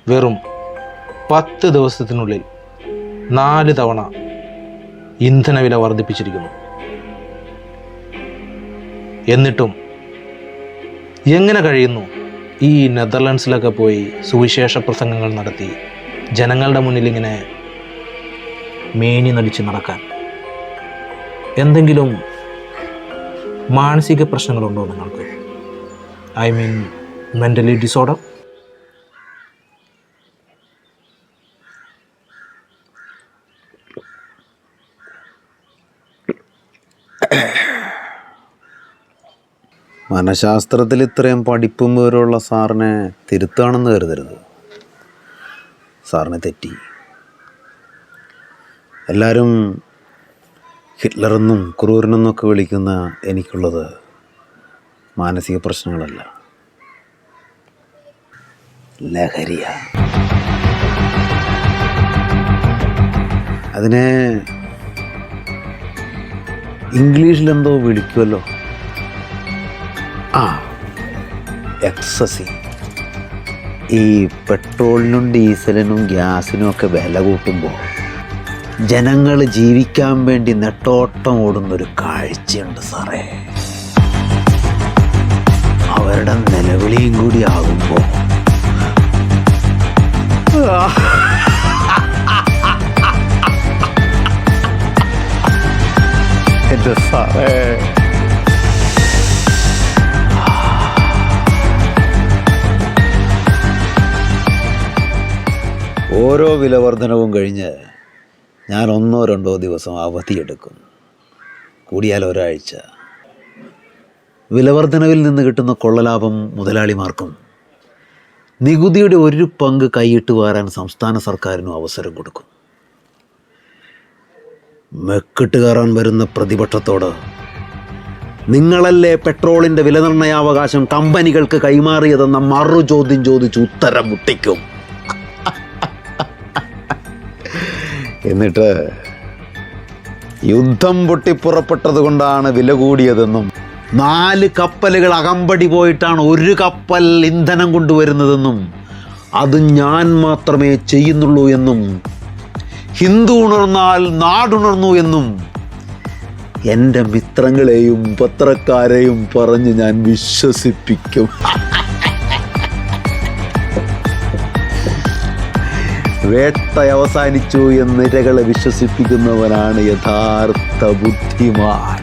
വെറും 10 ദിവസത്തിനുള്ളിൽ 4 തവണ ഇന്ധനവില വർദ്ധിപ്പിച്ചിരിക്കുന്നു. എന്നിട്ടും എങ്ങനെ കഴിയുന്നു ഈ നെതർലൻഡ്സിലൊക്കെ പോയി സുവിശേഷ പ്രസംഗങ്ങൾ നടത്തി ജനങ്ങളുടെ മുന്നിൽ ഇങ്ങനെ മേനി നടിച്ച് നടക്കാൻ? എന്തെങ്കിലും മാനസിക പ്രശ്നങ്ങളുണ്ടോ നിങ്ങൾക്ക്? I mean mentally disorder? മനഃശാസ്ത്രത്തിൽ ഇത്രയും പഠിപ്പും വിവരമുള്ള സാറിനെ തിരുത്താണെന്ന് കരുതരുത്. സാറിനെ തെറ്റി. എല്ലാവരും ഹിറ്റ്ലറെന്നും ക്രൂരനെന്നൊക്കെ വിളിക്കുന്ന എനിക്കുള്ളത് മാനസിക പ്രശ്നങ്ങളല്ല, ലഹരിയ. അതിനെ ഇംഗ്ലീഷിലെന്തോ വിളിക്കുമല്ലോ, എക്സസി. ഈ പെട്രോളിനും ഡീസലിനും ഗ്യാസിനും ഒക്കെ വില കൂട്ടുമ്പോൾ ജനങ്ങൾ ജീവിക്കാൻ വേണ്ടി നെട്ടോട്ടം ഓടുന്നൊരു കാഴ്ചയുണ്ട് സാറേ. അവരുടെ നിലവിളിയും കൂടി ആകുമ്പോൾ എൻ്റെ സാറേ, ഓരോ വിലവർധനവും കഴിഞ്ഞ് ഞാൻ 1-2 ദിവസം അവധിയെടുക്കും, കൂടിയാൽ ഒരാഴ്ച. വിലവർധനവിൽ നിന്ന് കിട്ടുന്ന കൊള്ളലാഭം മുതലാളിമാർക്കും നികുതിയുടെ ഒരു പങ്ക് കൈയിട്ട് വാരാൻ സംസ്ഥാന സർക്കാരിനും അവസരം കൊടുക്കും. മെക്കിട്ട് കയറാൻ വരുന്ന പ്രതിപക്ഷത്തോട് നിങ്ങളല്ലേ പെട്രോളിൻ്റെ വിലനിർണ്ണയാവകാശം കമ്പനികൾക്ക് കൈമാറിയതെന്ന മറു ചോദ്യം ചോദിച്ച് ഉത്തരം മുട്ടിക്കും. എന്നിട്ട് യുദ്ധം പൊട്ടിപ്പുറപ്പെട്ടത് കൊണ്ടാണ് വില കൂടിയതെന്നും 4 കപ്പലുകൾ അകമ്പടി പോയിട്ടാണ് 1 കപ്പൽ ഇന്ധനം കൊണ്ടുവരുന്നതെന്നും അത് ഞാൻ മാത്രമേ ചെയ്യുന്നുള്ളൂ എന്നും ഹിന്ദു ഉണർന്നാൽ നാടുണർന്നു എന്നും എൻ്റെ മിത്രങ്ങളെയും പത്രക്കാരെയും പറഞ്ഞ് ഞാൻ വിശ്വസിപ്പിക്കും. വേട്ട അവസാനിച്ചു എന്ന് ഇരകളെ വിശ്വസിപ്പിക്കുന്നവനാണ് യഥാർത്ഥ ബുദ്ധിമാൻ.